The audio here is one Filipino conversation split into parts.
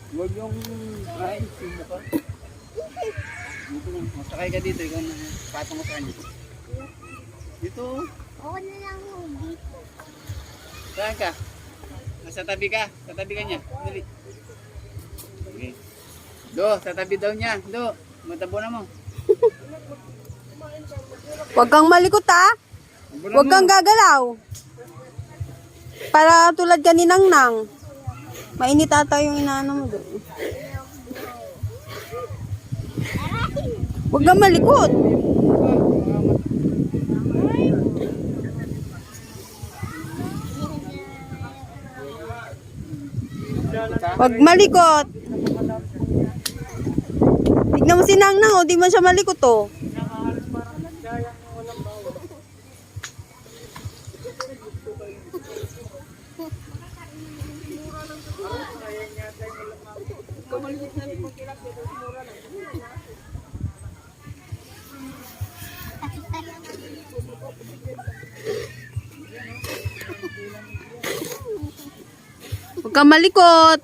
Huwag yung ay, sino ka? Dito lang. Masakay ka dito. Ikaw na patong ko sa kanya. Dito. Ako na lang dito. Saan ka? Nasa tabi ka. Sa tabi ka niya. Dali. Okay. Do, sa tabi daw niya. Do, matabo na mo. Huwag kang malikot ha. Huwag kang gagalaw. Para tulad ka ni Nang Nang. Mainit ata yung inaano mo doon. Huwag kang malikot. Huwag malikot. Tignan mo si Nang Nang, o di man siya malikot oh. Huwag kang malikot.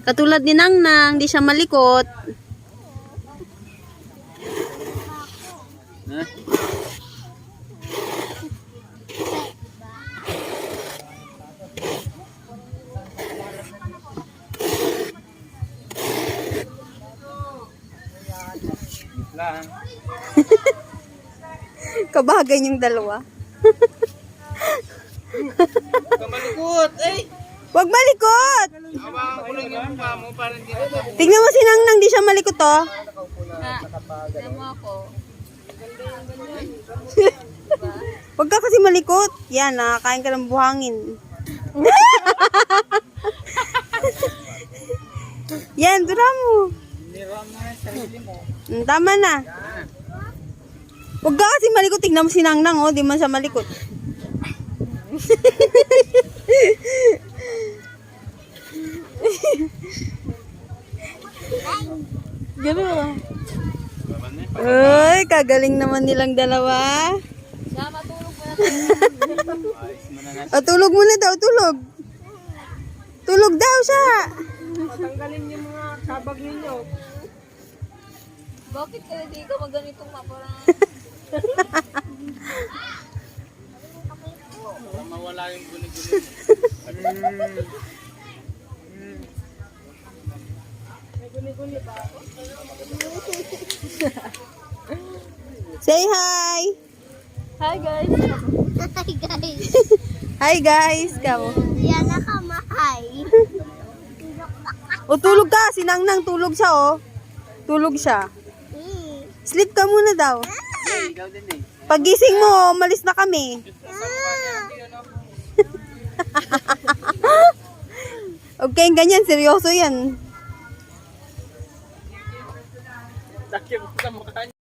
Katulad ni Nang Nang, di siya malikot. Ha? Lang. Kabagay yung dalawa. Kamalikot! Ay! Huwag malikot! Hawakan ko lang yung mukha mo para hindi na Tignan mo si Nang Nang, di siya malikot oh. Huwag ka kasi malikot. Yan, nakakain ka ng buhangin. Yan, dura mo. niram mo yung sarili mo. Tama na. Huwag ka kasi malikot. Tignan mo si Nang Nang oh, di man siya malikot. Gano'n. Uy, kagaling naman nilang dalawa. O, tulog muna daw, tulog. Tulog daw siya. Tanggalin yung mga sabag ninyo. Bakit kaya di ka maganitong maparang? Mawala yung guni-guni. Guni-guni ba ako? Say hi. Hi guys! Hi guys! Hi guys. Kamo. Yan nakamahay. O, tulog ka. Si Nang Nang, tulog siya oh. Tulog siya. Sleep ka muna daw. Ikaw din eh. Pagising mo, malis na kami. Okay, ganyan. Seryoso yan. Takip mo sa mukha niya.